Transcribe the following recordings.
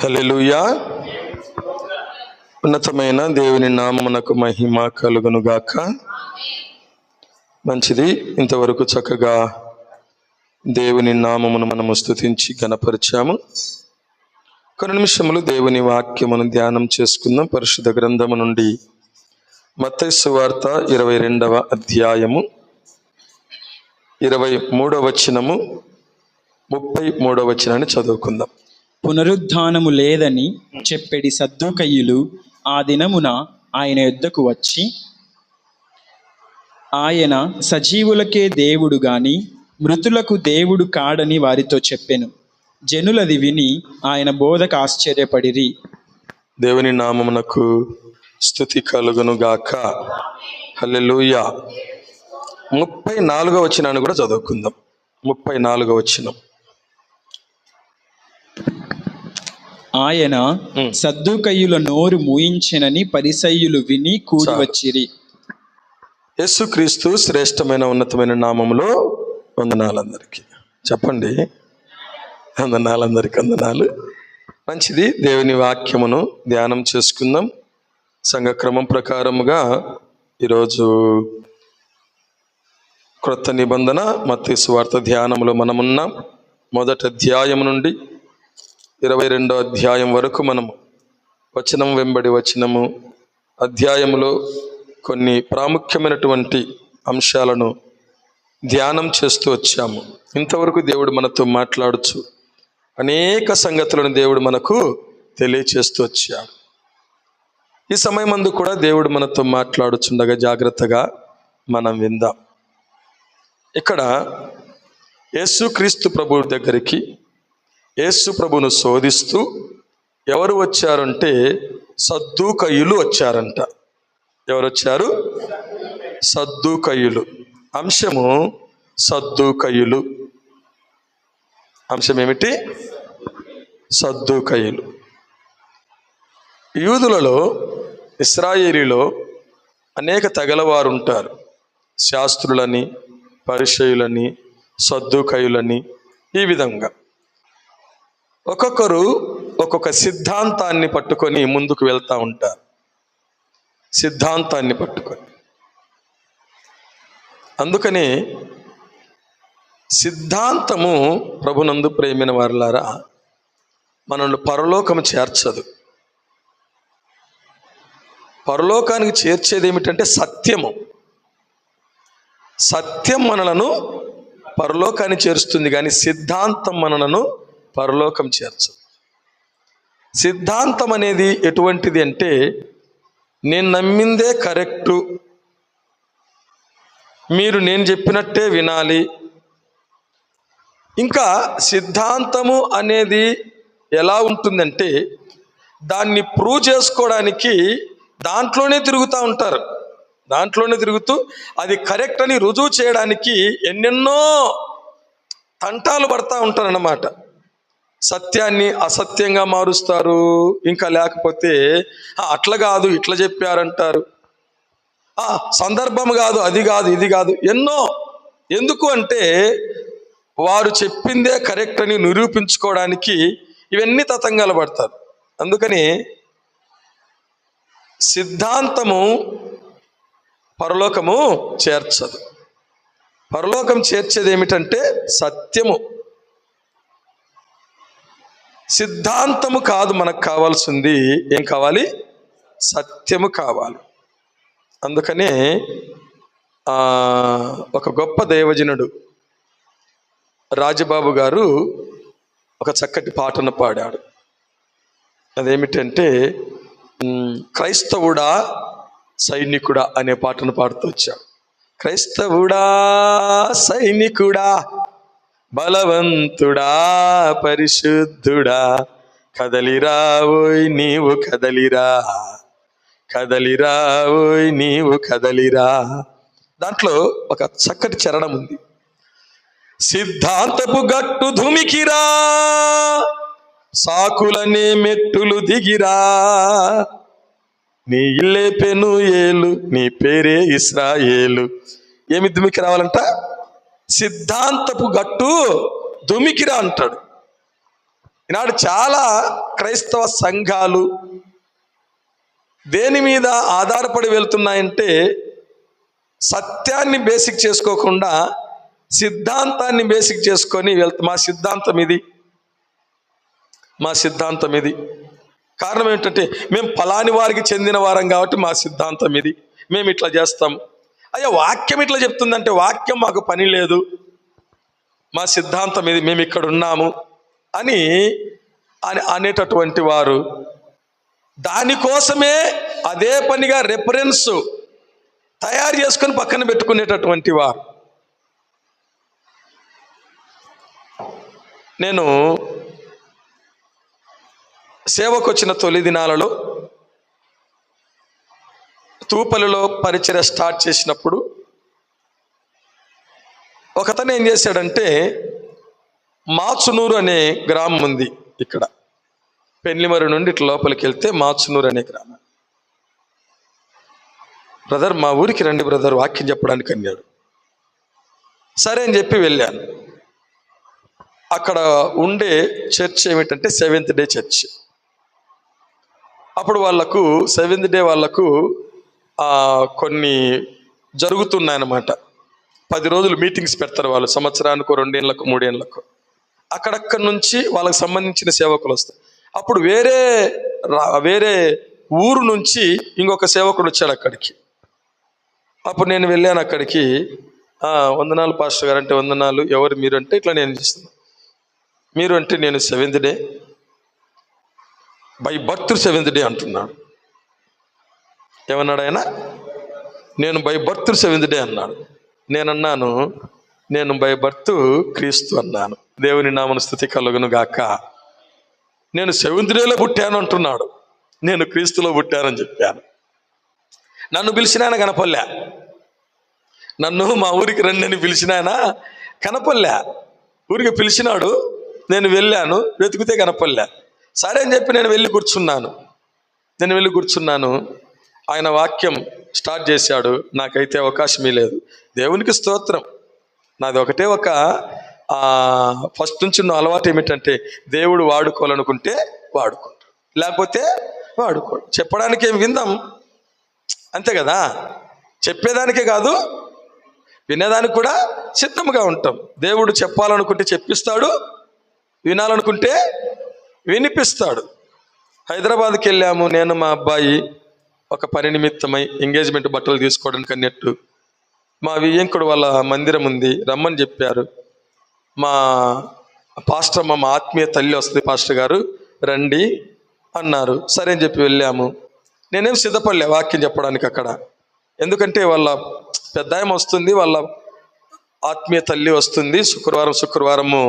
హల్లెలూయా. ఉన్నతమైన దేవుని నామమునకు మహిమ కలుగును గాక. మంచిది. ఇంతవరకు చక్కగా దేవుని నామమును మనము స్తుతించి ఘనపరిచాము. కొన్ని నిమిషములు దేవుని వాక్యమును ధ్యానం చేసుకుందాం. పరిశుద్ధ గ్రంథము నుండి మత్తయి సువార్త 22వ అధ్యాయము 23వ వచనము 33వ వచనాన్ని చదువుకుందాం. పునరుద్ధానము లేదని చెప్పెడి సద్దూకయ్యులు ఆ దినమున ఆయన యొద్దకు వచ్చి, ఆయన సజీవులకే దేవుడు గాని మృతులకు దేవుడు కాడని వారితో చెప్పెను. జనులది విని ఆయన బోధకు ఆశ్చర్యపడిరి. దేవుని నామమునకు స్తుతి కలుగును గాక. హల్లెలూయా. 34వ వచనాన్ని కూడా చదువుకుందాం. 34వ వచనం. ఆయన సద్దూకయ్యుల నోరు మూయించెనని పరిసయ్యులు విని కూడి వచ్చిరి. యేసుక్రీస్తు శ్రేష్టమైన ఉన్నతమైన నామములో వందనాలందరికీ. చెప్పండి, వందనాలందరికీ వందనాలు. మంచిది. దేవుని వాక్యమును ధ్యానం చేసుకుందాం. సంఘక్రమం ప్రకారముగా ఈరోజు క్రొత్త నిబంధన మత్తయి సువార్త ధ్యానములో మనమున్నాం. మొదటి అధ్యాయం నుండి 22వ అధ్యాయం వరకు మనము వచనం వెంబడి వచనము అధ్యాయములో కొన్ని ప్రాముఖ్యమైనటువంటి అంశాలను ధ్యానం చేస్తూ వచ్చాము. ఇంతవరకు దేవుడు మనతో మాట్లాడుచు అనేక సంగతులను దేవుడు మనకు తెలియచేస్తూ వచ్చాడు. ఈ సమయమందు కూడా దేవుడు మనతో మాట్లాడుచుండగా జాగ్రత్తగా మనం విందాం. ఇక్కడ యేసుక్రీస్తు ప్రభువు దగ్గరికి యేసు ప్రభువును శోధిస్తూ ఎవరు వచ్చారంటే సద్దూకయ్యులు వచ్చారంట. ఎవరు వచ్చారు? సద్దూకయ్యులు. అంశము సద్దూకయ్యులు. అంశం ఏమిటి? సద్దూకయ్యులు. యూదులలో, ఇశ్రాయేలీలో అనేక తెగలవారు ఉంటారు. శాస్త్రులని, పరిసయ్యులని, సద్దూకయ్యులని. ఈ విధంగా ఒక్కొక్కరు ఒక్కొక్క సిద్ధాంతాన్ని పట్టుకొని ముందుకు వెళ్తూ ఉంటారు. సిద్ధాంతాన్ని పట్టుకొని. అందుకని సిద్ధాంతము ప్రభునందు ప్రేమైన వారులారా మనల్ని పరలోకము చేర్చదు. పరలోకానికి చేర్చేది ఏమిటంటే సత్యము. సత్యం మనలను పరలోకాన్ని చేరుస్తుంది, కానీ సిద్ధాంతం మనలను పరలోకం చేర్చదు. సిద్ధాంతం అనేది ఎటువంటిది అంటే, నేను నమ్మిందే కరెక్టు, మీరు నేను చెప్పినట్టే వినాలి. ఇంకా సిద్ధాంతము అనేది ఎలా ఉంటుందంటే, దాన్ని ప్రూవ్ చేసుకోవడానికి దాంట్లోనే తిరుగుతూ ఉంటారు. దాంట్లోనే తిరుగుతూ అది కరెక్ట్ అని రుజువు చేయడానికి ఎన్నెన్నో తంటాలు పడతా ఉంటారన్నమాట. సత్యాన్ని అసత్యంగా మారుస్తారు. ఇంకా లేకపోతే అట్లా కాదు ఇట్లా చెప్పారంటారు. సందర్భం కాదు, అది కాదు, ఇది కాదు, ఎన్నో. ఎందుకు అంటే వారు చెప్పిందే కరెక్ట్ అని నిరూపించుకోవడానికి ఇవన్నీ తతంగాలు పడతారు. అందుకని సిద్ధాంతము పరలోకము చేర్చదు. పరలోకం చేర్చేది ఏమిటంటే సత్యము. సిద్ధాంతము కాదు మనకు కావాల్సింది. ఏం కావాలి? సత్యము కావాలి. అందుకనే ఒక గొప్ప దైవజనుడు రాజబాబు గారు ఒక చక్కటి పాటను పాడాడు. అదేమిటంటే క్రైస్తవుడా సైనికుడా అనే పాటను పాడుతూ వచ్చాడు. క్రైస్తవుడా సైనికుడా, బలవంతుడా పరిశుద్ధుడా, కదలిరావోయ్ నీవు కదలిరా, కదలిరావోయ్ నీవు కదలిరా. దాంట్లో ఒక చక్కటి చరణం ఉంది. సిద్ధాంతపు గట్టు ధుమికిరా, సాకులనే మెట్టులు దిగిరా, నీ ఇల్లే పెను ఏలు, నీ పేరే ఇస్రాయేలు. ఏమి దుమికి రావాలంట? సిద్ధాంతపు గట్టు దుమికిరా అంటాడు. ఈనాడు చాలా క్రైస్తవ సంఘాలు దేని మీద ఆధారపడి వెళ్తున్నాయంటే సత్యాన్ని బేసిక్ చేసుకోకుండా సిద్ధాంతాన్ని బేసిక్ చేసుకొని మా సిద్ధాంతం ఇది. కారణం ఏంటంటే మేము ఫలాని వారికి చెందిన వారం కాబట్టి మా సిద్ధాంతం ఇది, మేము ఇట్లా చేస్తాం. అయ్యా వాక్యం ఇట్లా చెప్తుందంటే వాక్యం మాకు పని లేదు, మా సిద్ధాంతం ఇది, మేము ఇక్కడ ఉన్నాము అని అనేటటువంటి వారు, దానికోసమే అదే పనిగా రెఫరెన్స్ తయారు చేసుకొని పక్కన పెట్టుకునేటటువంటి వారు. నేను సేవకు వచ్చిన తొలి దినాలలో తూపలిలో పరిచర్య స్టార్ట్ చేసినప్పుడు ఒకతను ఏం చేశాడంటే, మాచునూరు అనే గ్రామం ఉంది ఇక్కడ, పెళ్లిమరి నుండి ఇట్లా లోపలికి వెళ్తే మాచునూరు అనే గ్రామం. బ్రదర్ మా ఊరికి రండి బ్రదర్ వాక్యం చెప్పడానికి అన్నాడు. సరే అని చెప్పి వెళ్ళాను. అక్కడ ఉండే చర్చ్ ఏమిటంటే సెవెంత్ డే చర్చ్. అప్పుడు వాళ్ళకు సెవెంత్ డే వాళ్ళకు కొన్ని జరుగుతున్నాయన్నమాట. 10 రోజులు మీటింగ్స్ పెడతారు వాళ్ళు, సంవత్సరానికి 2 ఏళ్ళకు 3 ఏళ్ళకు. అక్కడక్కడి నుంచి వాళ్ళకి సంబంధించిన సేవకులు వస్తారు. అప్పుడు వేరే ఊరు నుంచి ఇంకొక సేవకుడు వచ్చాడు అక్కడికి. అప్పుడు నేను వెళ్ళాను అక్కడికి. వందనాలు పాస్టర్ గారు అంటే, వందనాలు, ఎవరు మీరు అంటే, ఇట్లా నేను చేస్తున్నాను. మీరు అంటే, నేను seventh day by birth seventh day అంటున్నాడు. ఏమన్నాడు ఆయన? నేను బై బర్త్ సెవెంత్ డే అన్నాడు. నేనన్నాను, నేను బై బర్త్ క్రీస్తు అన్నాను. దేవుని నామమున స్తుతి కలుగును గాక. నేను సెవెంత్ డేలో పుట్టాను అంటున్నాడు. నేను క్రీస్తులో పుట్టానని చెప్పాను. నన్ను పిలిచిన ఆయన కనపల్లే. నన్ను మా ఊరికి రండి అని పిలిచిన ఆయన కనపల్లే. ఊరికి పిలిచినాడు, నేను వెళ్ళాను, వెతికితే కనపల్లే. సరే అని చెప్పి నేను వెళ్ళి కూర్చున్నాను. ఆయన వాక్యం స్టార్ట్ చేశాడు. నాకైతే అవకాశమే లేదు. దేవునికి స్తోత్రం. నాది ఒకటే ఒక ఫస్ట్ నుంచి ఉన్న అలవాటు ఏమిటంటే, దేవుడు వాడుకోవాలనుకుంటే వాడుకుంటాడు, లేకపోతే వాడుకోడు. చెప్పడానికి ఏం విందాం, అంతే కదా. చెప్పేదానికే కాదు, వినేదానికి కూడా సిద్ధంగా ఉంటాం. దేవుడు చెప్పాలనుకుంటే చెప్పిస్తాడు, వినాలనుకుంటే వినిపిస్తాడు. హైదరాబాద్కి వెళ్ళాము, నేను మా అబ్బాయి ఒక పని నిమిత్తమై ఎంగేజ్మెంట్ బట్టలు తీసుకోవడానికి అన్నట్టు. మా వియ్యంకుడు వాళ్ళ మందిరం ఉంది, రమ్మని చెప్పారు. మా పాస్టర్, మా ఆత్మీయ తల్లి వస్తుంది, పాస్టర్ గారు రండి అన్నారు. సరే అని చెప్పి వెళ్ళాము. నేనేం సిద్ధపడలే వాక్యం చెప్పడానికి అక్కడ. ఎందుకంటే వాళ్ళ పెద్దాయమ వస్తుంది, వాళ్ళ ఆత్మీయ తల్లి వస్తుంది. శుక్రవారము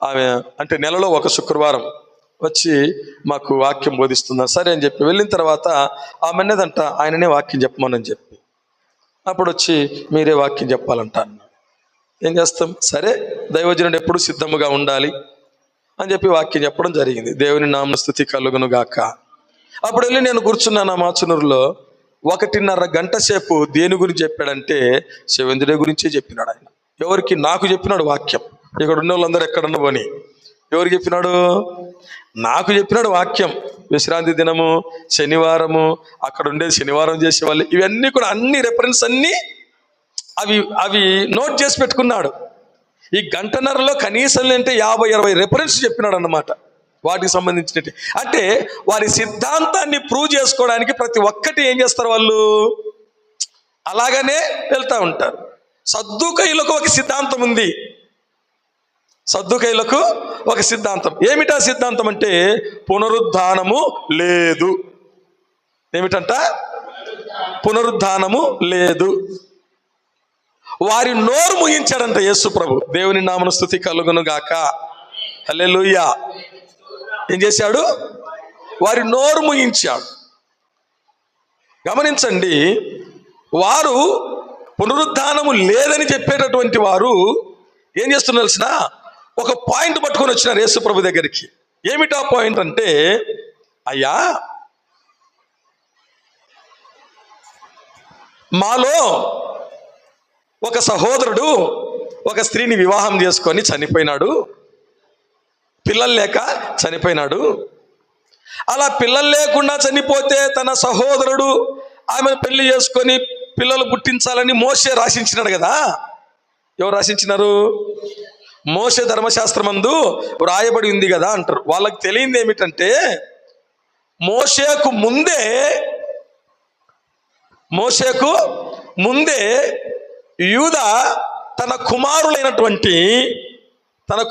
ఆమె అంటే నెలలో ఒక శుక్రవారం వచ్చి మాకు వాక్యం బోధిస్తున్నారు. సరే అని చెప్పి వెళ్ళిన తర్వాత ఆమె అనేదంట, ఆయననే వాక్యం చెప్పమని చెప్పి. అప్పుడు వచ్చి మీరే వాక్యం చెప్పాలంట అన్నాడు. ఏం చేస్తాం, సరే దైవజనుడు ఎప్పుడు సిద్ధముగా ఉండాలి అని చెప్పి వాక్యం చెప్పడం జరిగింది. దేవుని నామ స్తుతి కలుగును గాక. అప్పుడు వెళ్ళి నేను కూర్చున్నాను మాచునూరులో. 1.5 గంట సేపు దేని గురించి చెప్పాడంటే, సెవెంత్ డే గురించే చెప్పినాడు ఆయన. ఎవరికి? నాకు చెప్పినాడు వాక్యం. ఇక్కడ ఉన్న వాళ్ళందరూ ఎక్కడన్నా పోని. ఎవరికి చెప్పినాడు? నాకు చెప్పినాడు వాక్యం. విశ్రాంతి దినము, శనివారము, అక్కడ ఉండేది శనివారం చేసేవాళ్ళు, ఇవన్నీ కూడా అన్ని రెఫరెన్స్ అన్నీ అవి నోట్ చేసి పెట్టుకున్నాడు. ఈ గంటన్నరలో కనీసం అంటే 50-60 రెఫరెన్స్ చెప్పినాడు అన్నమాట వాటికి సంబంధించినట్టు. అంటే వారి సిద్ధాంతాన్ని ప్రూవ్ చేసుకోవడానికి ప్రతి ఒక్కటి ఏం చేస్తారు వాళ్ళు, అలాగనే వెళ్తూ ఉంటారు. సద్దూకయ్యులకు ఒక సిద్ధాంతం ఉంది. సద్దూకయ్యులకు ఒక సిద్ధాంతం. ఏమిటా సిద్ధాంతం అంటే, పునరుద్ధానము లేదు. ఏమిటంట? పునరుద్ధానము లేదు. వారి నోరు ముగించాడంట యేసు ప్రభు. దేవుని నామమున స్తుతి కలుగును గాక. హల్లెలూయా. ఏం చేశాడు? వారి నోరు ముగించాడు. గమనించండి, వారు పునరుద్ధానము లేదని చెప్పేటటువంటి వారు ఏం చేస్తున్నారు తెలిసిన, ఒక పాయింట్ పట్టుకొని వచ్చినారు యేసు ప్రభు దగ్గరికి. ఏమిటా పాయింట్ అంటే, అయ్యా మాలో ఒక సహోదరుడు ఒక స్త్రీని వివాహం చేసుకొని చనిపోయినాడు. పిల్లలు లేక చనిపోయినాడు. అలా పిల్లలు లేకుండా చనిపోతే తన సహోదరుడు ఆమెను పెళ్లి చేసుకొని పిల్లలు పుట్టించాలని మోషే రాసించినాడు కదా. ఎవరు రాసించినారు? మోషే ధర్మశాస్త్రమందు వ్రాయబడి ఉంది కదా అంటారు. వాళ్ళకి తెలియంది ఏమిటంటే మోషేకు ముందే యూదా తన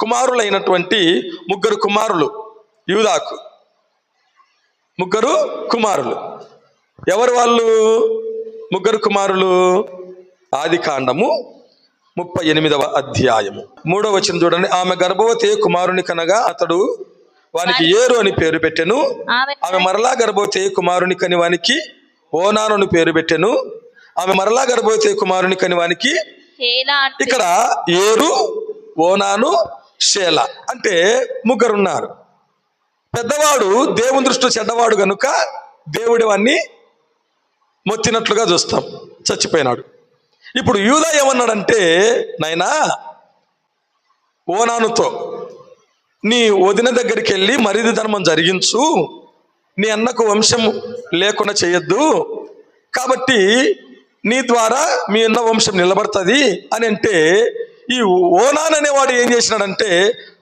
కుమారులైనటువంటి ముగ్గురు కుమారులు, యూదాకు ముగ్గురు కుమారులు. ఎవరు వాళ్ళు ముగ్గురు కుమారులు? ఆదికాండము 38వ అధ్యాయము 3వ వచనం చూడండి. ఆమె గర్భవతి కుమారుని కనగా అతడు వానికి ఏరు అని పేరు పెట్టెను. ఆమె మరలా గర్భవతి కుమారుని కని వానికి ఓనాను అని పేరు పెట్టెను. ఆమె మరలా గర్భవతి కుమారుని కని వానికి, ఇక్కడ ఏరు, ఓనాను, షేల అంటే ముగ్గురున్నారు. పెద్దవాడు దేవుని దృష్టిలో చెడ్డవాడు గనుక దేవుడి వాన్ని మొత్తినట్లుగా చూస్తాం, చచ్చిపోయినాడు. ఇప్పుడు యూదా ఏమన్నాడంటే, నాయనా ఓనానుతో నీ వదిన దగ్గరికి వెళ్ళి మరిది ధర్మం జరిగించు, నీ అన్నకు వంశం లేకుండా చేయొద్దు, కాబట్టి నీ ద్వారా మీ అన్న వంశం నిలబడుతుంది అని అంటే, ఈ ఓనాన్ అనేవాడు ఏం చేసినాడంటే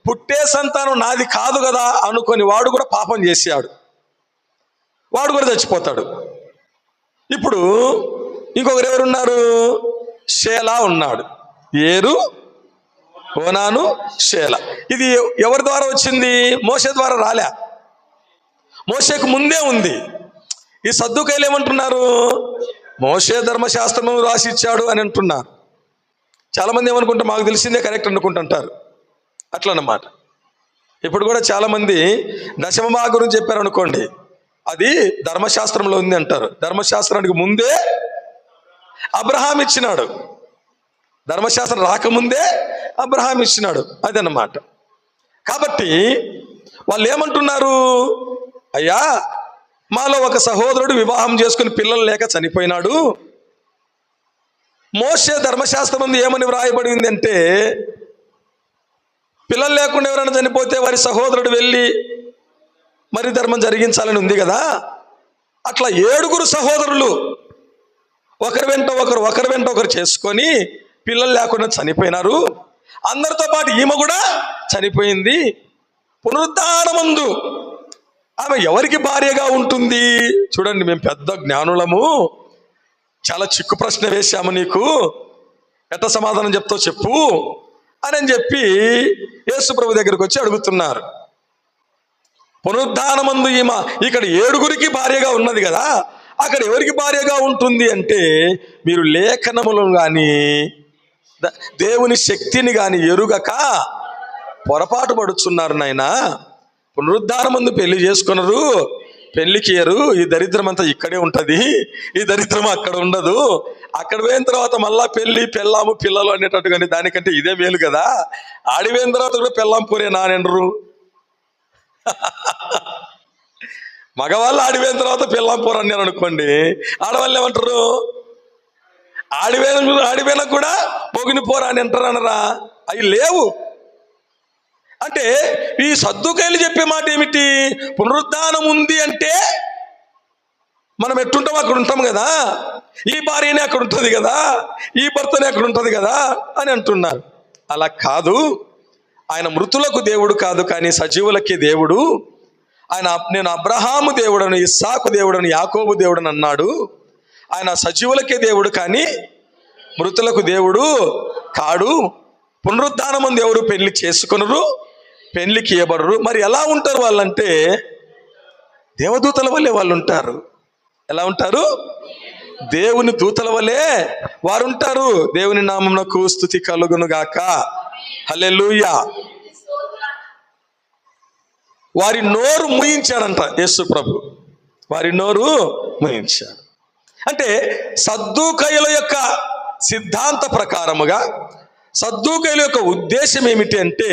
పుట్టే సంతానం నాది కాదు కదా అనుకొని వాడు కూడా పాపం చేశాడు, వాడు కూడా చచ్చిపోతాడు. ఇప్పుడు ఇంకొకరు ఎవరున్నారు? షేలా ఉన్నాడు. ఏరు, ఓనాను, షేల. ఇది ఎవరి ద్వారా వచ్చింది? మోషే ద్వారా రాలే, మోషేకు ముందే ఉంది. ఈ సద్దుకైలు ఏమంటున్నారు? మోషే ధర్మశాస్త్రము రాసి ఇచ్చాడు అని అంటున్నారు. చాలామంది ఏమనుకుంటారు, మాకు తెలిసిందే కరెక్ట్ అనుకుంటుంటారు. అట్లన్నమాట. ఇప్పుడు కూడా చాలామంది దశమ భాగం గురించి చెప్పారు అనుకోండి, అది ధర్మశాస్త్రంలో ఉంది అంటారు. ధర్మశాస్త్రానికి ముందే అబ్రహాం ఇచ్చినాడు, ధర్మశాస్త్రం రాకముందే అబ్రహాం ఇచ్చినాడు, అదన్నమాట. కాబట్టి వాళ్ళు ఏమంటున్నారు? అయ్యా, మాలో ఒక సహోదరుడు వివాహం చేసుకుని పిల్లలు లేక చనిపోయినాడు. మోషే ధర్మశాస్త్రం ఏమని వ్రాయబడింది అంటే, పిల్లలు లేకుండా ఎవరైనా చనిపోతే వారి సహోదరుడు వెళ్ళి మరి ధర్మం జరిగించాలని ఉంది కదా. అట్లా 7 సహోదరులు ఒకరి వెంట ఒకరు చేసుకొని పిల్లలు లేకుండా చనిపోయినారు. అందరితో పాటు ఈమె కూడా చనిపోయింది. పునరుద్ధానమందు ఆమె ఎవరికి భార్యగా ఉంటుంది? చూడండి, మేము పెద్ద జ్ఞానులము, చాలా చిక్కు ప్రశ్న వేశాము, నీకు ఎట్ట సమాధానం చెప్తావు చెప్పు అని చెప్పి యేసు ప్రభు దగ్గరికి వచ్చి అడుగుతున్నారు. పునరుద్ధానమందు ఈమె ఇక్కడ 7 భార్యగా ఉన్నది కదా, అక్కడ ఎవరికి భార్యగా ఉంటుంది అంటే, మీరు లేఖనములను కానీ దేవుని శక్తిని కానీ ఎరుగక పొరపాటు పడుచున్నారు నాయనా. పునరుద్ధానమందు పెళ్లి చేసుకున్నారు, పెళ్లికి ఇయ్యరు. ఈ దరిద్రం అంతా ఇక్కడే ఉంటుంది, ఈ దరిద్రం అక్కడ ఉండదు. అక్కడ పోయిన తర్వాత మళ్ళా పెళ్లి, పెళ్ళాము, పిల్లలు అనేటట్టు, కానీ దానికంటే ఇదే మేలు కదా. ఆడిపోయిన తర్వాత కూడా పెళ్ళాం పూరే నానెండరు. మగవాళ్ళు ఆడిపోయిన తర్వాత పెళ్ళాం పూర అన్నారు అనుకోండి, ఆడవాళ్ళు ఏమంటారు? ఆడిపోయినా కూడా పొగిని పోరా అని అంటారు, అనరా? అవి లేవు. అంటే ఈ సద్దుకైలు చెప్పే మాట ఏమిటి? పునరుద్ధానం ఉంది అంటే మనం ఎట్టుంటాం అక్కడ ఉంటాం కదా, ఈ భార్యనే అక్కడ ఉంటుంది కదా, ఈ భర్తనే అక్కడ ఉంటుంది కదా అని అంటున్నారు. అలా కాదు. ఆయన మృతులకు దేవుడు కాదు, కానీ సజీవులకే దేవుడు. ఆయన నేను అబ్రహాము దేవుడను, ఇస్సాకు దేవుడను, యాకోబు దేవుడని అన్నాడు. ఆయన సజీవులకే దేవుడు కానీ మృతులకు దేవుడు కాడు. పునరుద్ధానమందు ఎవరు పెళ్లి చేసుకొనరు, పెళ్లికి ఇవ్వబడరు. మరి ఎలా ఉంటారు వాళ్ళంటే, దేవదూతల వల్లే వాళ్ళు ఉంటారు. ఎలా ఉంటారు? దేవుని దూతల వల్లే వారు ఉంటారు. దేవుని నామమునకు స్తుతి కలుగును గాక. హల్లెలూయా. వారి నోరు మూయించాడంట యేసు ప్రభు, వారి నోరు మూయించాడు. అంటే సద్దూకయ్యుల యొక్క సిద్ధాంత ప్రకారముగా సద్దూకయ్యుల యొక్క ఉద్దేశం ఏమిటి అంటే,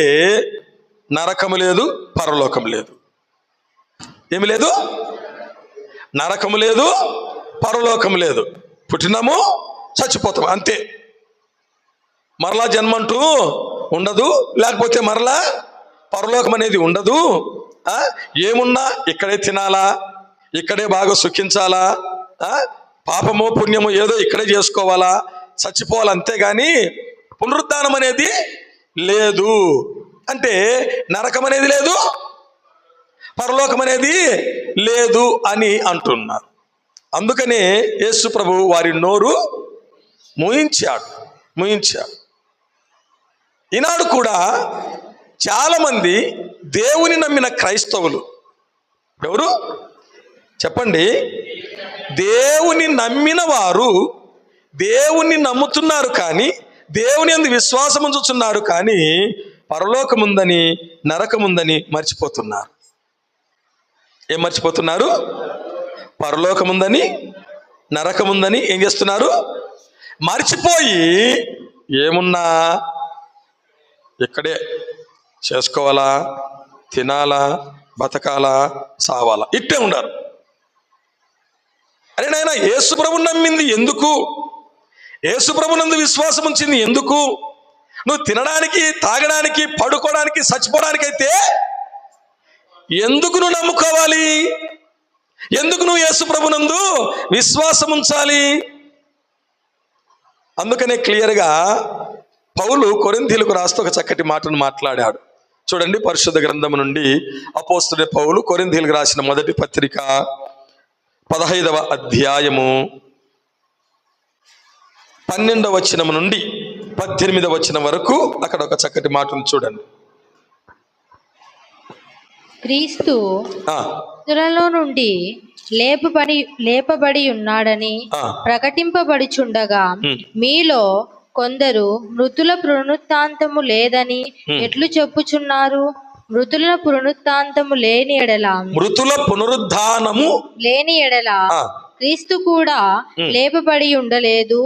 నరకము లేదు, పరలోకం లేదు. ఏమి లేదు? నరకము లేదు, పరలోకం లేదు. పుట్టినాము, చచ్చిపోతాము, అంతే. మరలా జన్మంటూ ఉండదు, లేకపోతే మరలా పరలోకం అనేది ఉండదు, ఏమున్నా ఇక్కడే తినాలా, ఇక్కడే బాగా సుఖించాలా, పాపమో పుణ్యమో ఏదో ఇక్కడే చేసుకోవాలా, చచ్చిపోవాలి, అంతేగాని పునరుద్ధానం అనేది లేదు. అంటే నరకం అనేది లేదు, పరలోకం అనేది లేదు అని అంటున్నారు. అందుకనే యేసు ప్రభు వారి నోరు మూయించాడు. ఈనాడు కూడా చాలామంది దేవుని నమ్మిన క్రైస్తవులు, ఎవరు చెప్పండి, దేవుని నమ్మిన వారు దేవుణ్ణి నమ్ముతున్నారు కానీ, దేవుని యందు విశ్వాసం ఉంచుతున్నారు కానీ, పరలోకముందని నరకముందని మర్చిపోతున్నారు. ఏం మర్చిపోతున్నారు? పరలోకముందని నరకముందని ఏం చేస్తున్నారు? మర్చిపోయి ఏమున్నా ఇక్కడే చేసుకోవాలా, తినాలా, బతకాలా, సావాలా, ఇట్టే ఉండారు. అరే నాయన, యేసుప్రభుని నమ్మింది ఎందుకు? యేసుప్రభునందు విశ్వాసం ఉంచింది ఎందుకు? నువ్వు తినడానికి, తాగడానికి, పడుకోవడానికి, చచ్చిపోవడానికైతే ఎందుకు నువ్వు నమ్ముకోవాలి? ఎందుకు నువ్వు యేసుప్రభునందు విశ్వాసం ఉంచాలి? అందుకనే క్లియర్గా పౌలు కొరింథీయులకు రాస్తూ ఒక చక్కటి మాటను మాట్లాడాడు. చూడండి, పరిశుద్ధ గ్రంథం నుండి అపోస్తలుడైన పౌలు కొరింథీయులకు రాసిన మొదటి పత్రిక 15వ అధ్యాయము 12వ వచనం నుండి 18వ వచనం వరకు అక్కడ ఒక చక్కటి మాటను చూడండి. క్రీస్తు మృతులలో నుండి లేపబడి ఉన్నాడని ప్రకటింపబడుచుండగా మీలో కొందరు మృతుల పునరుత్థానము లేదని ఎట్లు చెప్పుచున్నారు? మృతుల పునరుత్థానము లేని ఎడల క్రీస్తు కూడా లేపబడి ఉండలేదు.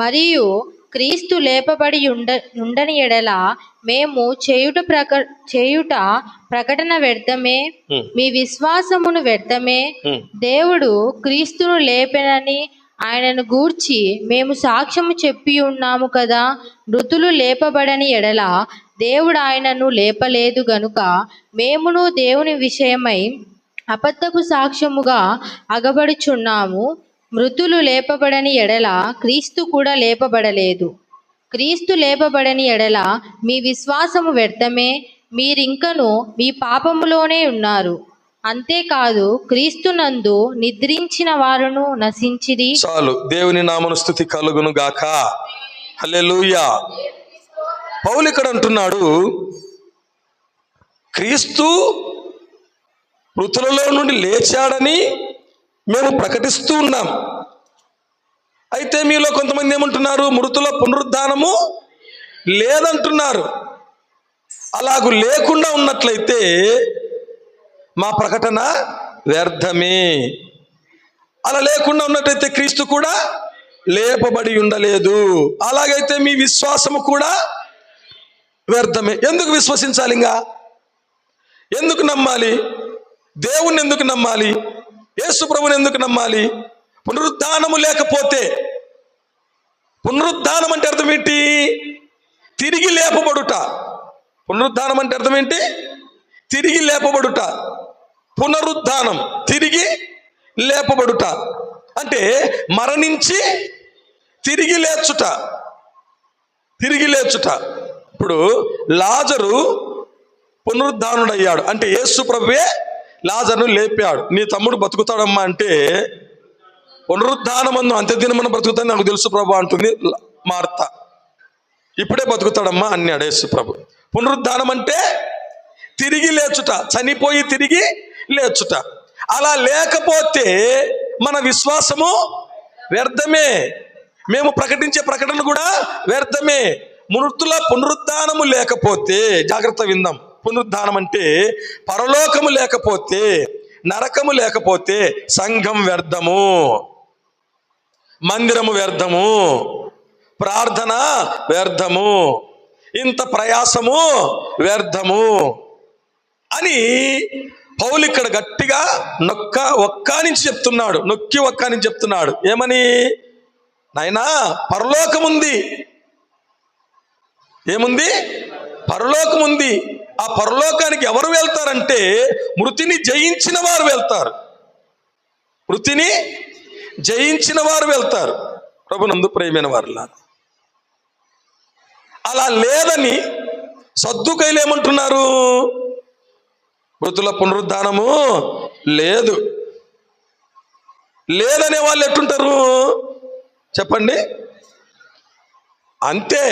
మరియు క్రీస్తు లేపబడి ఉండని ఎడల మేము చేయుట ప్రకటన వ్యర్థమే, మీ విశ్వాసమును వ్యర్థమే. దేవుడు క్రీస్తును లేపెనని ఆయనను గూర్చి మేము సాక్ష్యము చెప్పి ఉన్నాము కదా. మృతులు లేపబడని ఎడల దేవుడు ఆయనను లేపలేదు గనుక మేమును దేవుని విషయమై అబద్ధపు సాక్ష్యముగా అగబడుచున్నాము. మృతులు లేపబడని ఎడల క్రీస్తు కూడా లేపబడలేదు. క్రీస్తు లేపబడని ఎడల మీ విశ్వాసము వ్యర్థమే, మీరింకను మీ పాపములోనే ఉన్నారు. అంతేకాదు క్రీస్తునందు నిద్రించిన వారును నశించిరి. చాలు, దేవుని నామమున స్తుతి కలుగును గాక. హల్లెలూయా. పౌలు ఇక్కడ అంటున్నాడు, క్రీస్తు మృతులలో నుండి లేచాడని మేము ప్రకటిస్తూ ఉన్నాం. అయితే మీలో కొంతమంది ఏమంటున్నారు? మృతుల పునరుద్ధానము లేదంటున్నారు. అలాగూ లేకుండా ఉన్నట్లయితే మా ప్రకటన వ్యర్థమే. అలా లేకుండా ఉన్నట్లయితే క్రీస్తు కూడా లేపబడి ఉండలేదు. అలాగైతే మీ విశ్వాసము కూడా వ్యర్థమే. ఎందుకు విశ్వసించాలి? ఇంకా ఎందుకు నమ్మాలి? దేవుణ్ణి ఎందుకు నమ్మాలి? యేసు ప్రభువుని ఎందుకు నమ్మాలి? పునరుద్ధానము లేకపోతే, పునరుద్ధానం అంటే అర్థం ఏంటి? తిరిగి లేపబడుట. పునరుద్ధానం అంటే అర్థం ఏంటి? తిరిగి లేపబడుట. పునరుద్ధానం తిరిగి లేపబడుట అంటే మరణించి తిరిగి లేచుట. ఇప్పుడు లాజరు పునరుద్ధానుడయ్యాడు అంటే యేసు ప్రభువే లాజరును లేపాడు. నీ తమ్ముడు బతుకుతాడమ్మా అంటే, పునరుద్ధానమందు అంత్యదినమున బ్రతుకుతాడని నాకు తెలుసు ప్రభు అంటుంది మార్త. ఇప్పుడే బతుకుతాడమ్మా అన్నాడు యేసు ప్రభు. పునరుద్ధానం అంటే తిరిగి లేచుట, చనిపోయి తిరిగి లేచుట. అలా లేకపోతే మన విశ్వాసము వ్యర్థమే, మేము ప్రకటించే ప్రకటన కూడా వ్యర్థమే. మృతుల పునరుద్ధానము లేకపోతే, జాగ్రత్త విందాం, పునరుద్ధానం అంటే పరలోకము లేకపోతే, నరకము లేకపోతే సంఘం వ్యర్థము, మందిరము వ్యర్థము, ప్రార్థన వ్యర్థము, ఇంత ప్రయాసము వ్యర్థము అని పౌలు ఇక్కడ గట్టిగా ఒక్కానించి చెప్తున్నాడు. ఏమని? నాయనా, పరలోకముంది. ఏముంది? పరలోకముంది. ఆ పరలోకానికి ఎవరు వెళ్తారంటే మృతిని జయించిన వారు వెళ్తారు. మృతిని జయించిన వారు వెళ్తారు. ప్రభునందు ప్రియమైన వారులారా, అలా లేదని సద్దుకైలు ఏమంటున్నారు? మృతుల పునరుద్ధానము లేదు. లేదనే వాళ్ళు ఎట్టుంటారు చెప్పండి? అంతే,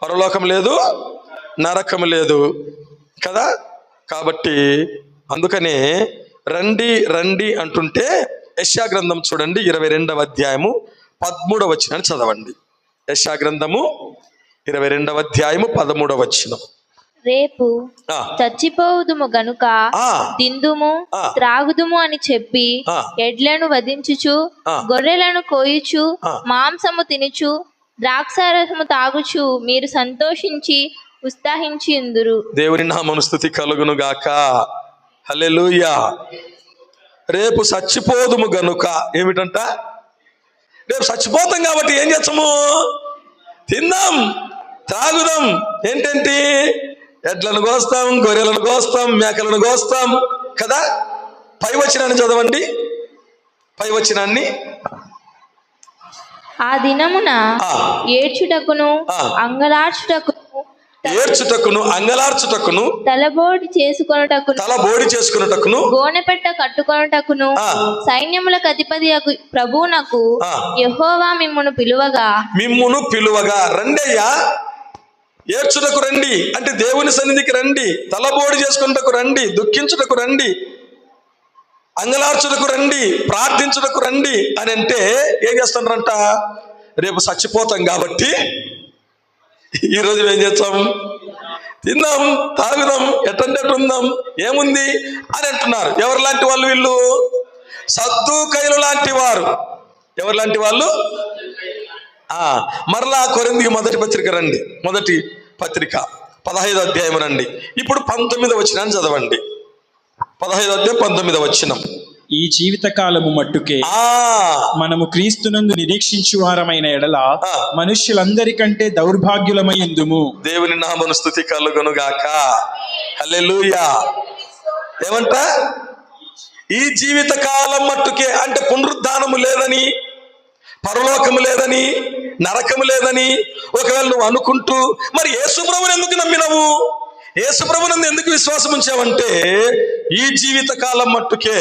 పరలోకం లేదు, నరకం లేదు కదా. కాబట్టి అందుకనే రండి రండి అంటుంటే యెషయా గ్రంథం చూడండి 22వ అధ్యాయము 13వ వచనాన్ని చదవండి. యెషయా గ్రంథము 22వ అధ్యాయము 13వ వచనం. రేపు చచ్చిపోవుదుము గనుక తిందుము త్రాగుదుము అని చెప్పి ఎడ్లను వధించుచు గొర్రెలను కోయుచు మాంసము తినుచు ద్రాక్షారసము తాగుచు మీరు సంతోషించి ఉత్సాహించిందురు. దేవుని నామమున స్తుతి కలుగును గాక. హల్లెలూయా. రేపు చచ్చిపోదుము గనుక ఏమిటంట? రేపు చచ్చిపోతాం కాబట్టి ఏం చేస్తాము? తిందాం, త్రాగుదాం. ఏంటంటే ఎడ్లను కోస్తాం, గొర్రెలను కోస్తాం, మేకలను కోస్తాం కదా. పై వచనాన్ని చదవండి. పై వచనాన్ని. ఆ దినమున ఏడ్చుటకును అంగలార్చుటకును తలబోడి చేసుకొనుటకును గోనెపెట్ట కట్టుకొనుటకును సైన్యములకు అధిపతి ప్రభువునకు యెహోవా మిమ్మును పిలువగా రండయ్యా, ఏడ్చుటకు రండి అంటే దేవుని సన్నిధికి రండి, తలబోడి చేసుకున్నటకు రండి, దుఃఖించుటకు రండి, అంగలార్చుటకు రండి, ప్రార్థించుటకు రండి అని అంటే ఏం చేస్తున్నారంట? రేపు చచ్చిపోతాం కాబట్టి ఈరోజు ఏం చేస్తాం? తిందాం, తాగుదాం, ఎట్టంటే ఉందాం, ఏముంది అని అంటున్నారు. ఎవరు లాంటి వాళ్ళు వీళ్ళు? సద్దూకైలు లాంటి వారు. ఎవరు లాంటి వాళ్ళు? మరలా కొరింథీయులకు మొదటి పత్రిక రండి. మొదటి పత్రిక 15వ అధ్యాయం రండి. ఇప్పుడు 19వ వచనాన్ని చదవండి. 15వ అధ్యాయం 19వ వచనం. ఈ జీవిత కాలము మట్టుకే మనము క్రీస్తునందు నిరీక్షించు వారమైన ఎడల మనుష్యులందరికంటే దౌర్భాగ్యులమై ఉందుము. దేవుని నామమున స్తుతి కలుగును గాక. హల్లెలూయా. ఏమంట? ఈ జీవిత కాలం మట్టుకే అంటే పునరుద్ధానము లేదని, పరలోకము లేదని, నరకము లేదని ఒకవేళ నువ్వు అనుకుంటూ మరి యేసుప్రభువుని ఎందుకు నమ్మినవు? యేసుప్రభువునందు ఎందుకు విశ్వాసం ఉంచావంటే ఈ జీవిత కాలం మట్టుకే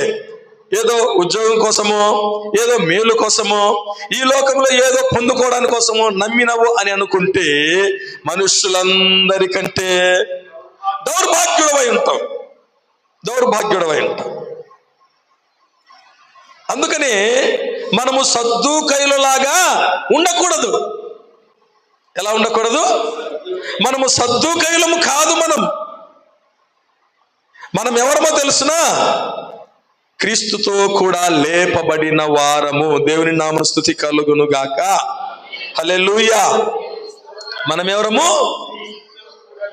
ఏదో ఉద్యోగం కోసమో, ఏదో మేలు కోసమో, ఈ లోకంలో ఏదో పొందుకోవడానికి కోసమో నమ్మినవు అని అనుకుంటే మనుషులందరికంటే దౌర్భాగ్యుడవై ఉంటావు. అందుకని మనము సద్దూకైలులాగా ఉండకూడదు. ఎలా ఉండకూడదు? మనము సద్దూకైలము కాదు. మనం ఎవరమో తెలుసునా? క్రీస్తుతో కూడా లేపబడిన వారము. దేవుని నామమున స్తుతి కలుగును గాక. హల్లెలూయా. మనం ఎవరము?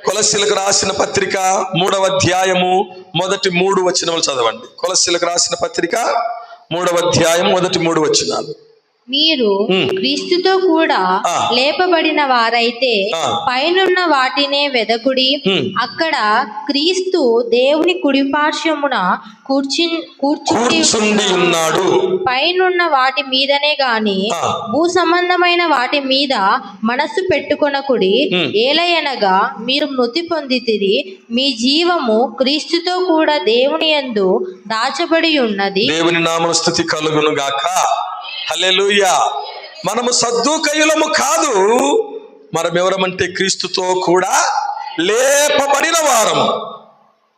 కొలస్సీలకు రాసిన పత్రిక 3వ అధ్యాయము మొదటి 3 వచనములు చదవండి. కొలస్సీలకు రాసిన పత్రిక 3వ అధ్యాయం మొదటి 3 వచనాలు. మీరు క్రీస్తుతో కూడా లేపబడిన వారైతే పైనున్న వాటినే వెదకుడి. అక్కడ క్రీస్తు దేవుని కుడిపార్శ్వమున కూర్చుండి ఉన్నాడు. పైనున్న వాటి మీదనే గాని భూ సంబంధమైన వాటి మీద మనస్సు పెట్టుకొనకుడి. ఏలయనగా మీరు మృతి పొందితిరి, మీ జీవము క్రీస్తుతో కూడా దేవుని యందు దాచబడి ఉన్నది. దేవుని నామమున స్తుతి కలుగును గాక. హల్లెలూయా. మనము సద్దూకైలము కాదు. మనం ఎవరమంటే క్రీస్తుతో కూడా లేపబడిన వారము.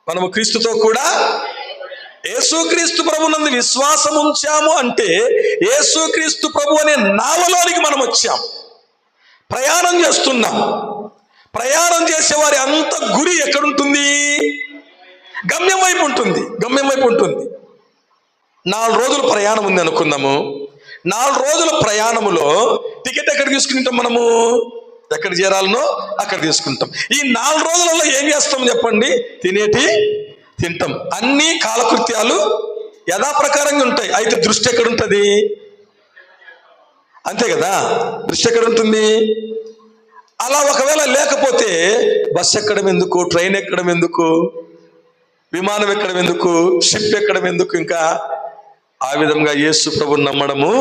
మనము క్రీస్తుతో కూడా యేసుక్రీస్తు ప్రభునందు విశ్వాసం ఉంచాము అంటే యేసుక్రీస్తు ప్రభు అనే నావలోనికి మనం వచ్చాం. ప్రయాణం చేస్తున్నాం. ప్రయాణం చేసేవారి అంత గురి ఎక్కడుంటుంది? గమ్యం వైపు ఉంటుంది. 4 రోజుల ప్రయాణం ఉంది అనుకుందాము. 4 రోజుల ప్రయాణములో టికెట్ ఎక్కడ తీసుకుంటాం? మనము ఎక్కడ చేరాలనో అక్కడ తీసుకుంటాం. ఈ 4 రోజులలో ఏం చేస్తాం చెప్పండి? తింటాం. అన్ని కాలకృత్యాలు యథాప్రకారంగా ఉంటాయి. అయితే దృష్టి ఎక్కడ ఉంటుంది? అంతే కదా, దృష్టి ఎక్కడ ఉంటుంది? అలా ఒకవేళ లేకపోతే బస్ ఎక్కడం ఎందుకు, ట్రైన్ ఎక్కడం ఎందుకు, విమానం ఎక్కడం ఎందుకు, షిప్ ఎక్కడం ఎందుకు, ఇంకా ఆ విధంగా యేసు ప్రభువుని నమ్మడము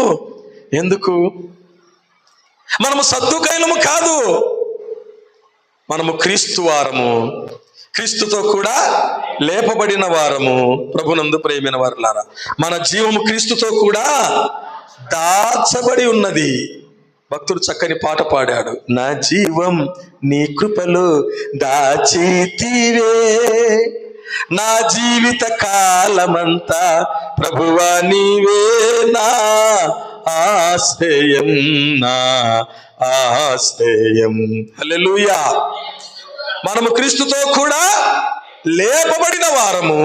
ఎందుకు? మనము సద్దుకైనము కాదు, మనము క్రీస్తు వారము, క్రీస్తుతో కూడా లేపబడిన వారము. ప్రభునందు ప్రియమైన వారులారా, మన జీవము క్రీస్తుతో కూడా దాచబడి ఉన్నది. భక్తుడు చక్కని పాట పాడాడు, నా జీవం నీ కృపలో దాచితివే, నా జీవిత కాలమంతా ప్రభువా నీవే నా ఆశ్రయం, నా ఆశ్రయం. హల్లెలూయా. మనము క్రీస్తుతో కూడా లేపబడిన వారము,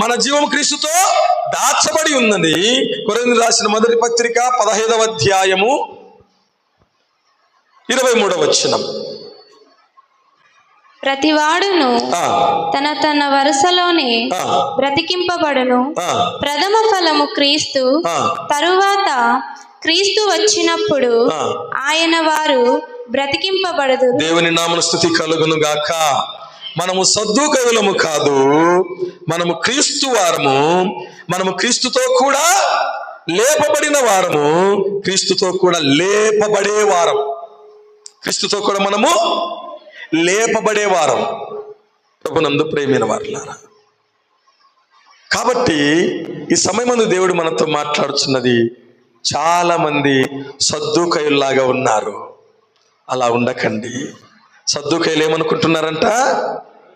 మన జీవం క్రీస్తుతో దాచబడి ఉన్నది. కొరింథీయులకు రాసిన మొదటి పత్రిక 15వ అధ్యాయము 23వ వచనం. ప్రతివాడును తన తన వరుసలోనే బ్రతికింపబడును. ప్రథమ ఫలము క్రీస్తు, తరువాత క్రీస్తు వచ్చినప్పుడు ఆయన వారు బ్రతికింపబడదు. దేవుని నామమున స్తుతి కలుగును గాక. మనము సద్దుకైనము కాదు, మనము క్రీస్తు వారము, మనము క్రీస్తుతో కూడా లేపబడిన వారము, క్రీస్తుతో కూడా లేపబడే వారం, క్రీస్తుతో కూడా మనము లేపబడే వారం. ప్రభునందు ప్రియమైన వారులారా, కాబట్టి ఈ సమయమందు దేవుడు మనతో మాట్లాడుతున్నది, చాలా మంది సద్దుకైల్లాగా ఉన్నారు. అలా ఉండకండి. సద్దుకైలు ఏమనుకుంటున్నారంట,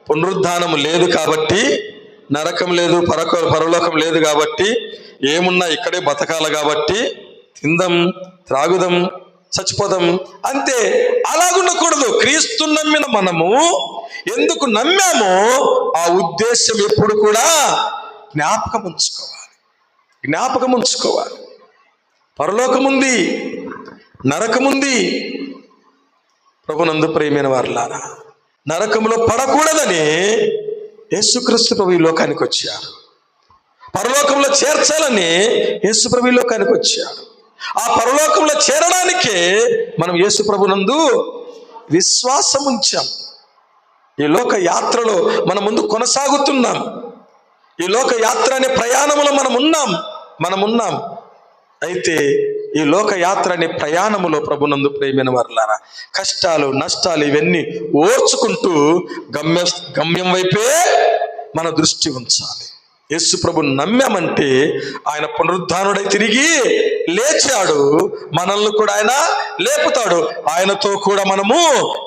పునరుద్ధానము లేదు కాబట్టి, నరకం లేదు, పరలోకం లేదు కాబట్టి, ఏమున్నా ఇక్కడే బతకాల కాబట్టి తిందాం, త్రాగుదాం, చచ్చిపోదాం అంతే. అలాగుండకూడదు. క్రీస్తు నమ్మిన మనము ఎందుకు నమ్మామో ఆ ఉద్దేశం ఎప్పుడు కూడా జ్ఞాపకం ఉంచుకోవాలి. పరలోకముంది, నరకముంది. ప్రభునందు ప్రియమైన వారులారా, నరకంలో పడకూడదని యేసుక్రీస్తు ప్రభు ఈ లోకానికి వచ్చారు. పరలోకంలో చేర్చాలని యేసు ప్రభు ఈ లోకానికి వచ్చారు. ఆ పరలోకంలో చేరడానికే మనం యేసు ప్రభునందు విశ్వాసం ఉంచాం. ఈ లోక యాత్రలో మన ముందు కొనసాగుతున్నాం. ఈ లోక యాత్ర అనే ప్రయాణంలో మనం ఉన్నాం. అయితే ఈ లోక యాత్ర అనే ప్రయాణములో ప్రభునందు ప్రియమైన వారులారా, కష్టాలు, నష్టాలు ఇవన్నీ ఓర్చుకుంటూ గమ్యం వైపే మన దృష్టి ఉంచాలి. యేసు ప్రభుని నమ్మామంటే ఆయన పునరుద్ధానుడై తిరిగి లేచాడు, మనల్ని కూడా ఆయన లేపుతాడు. ఆయనతో కూడా మనము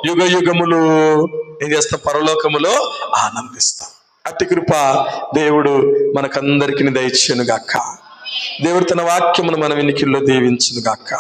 యుగ యుగములు ఏం చేస్తాం, పరలోకములో ఆనందిస్తాం. అట్టి కృప దేవుడు మనకందరికీ దయచేయును గాక. దేవుడు తన వాక్యమును మన వినికిల్లో దీవించును గాక.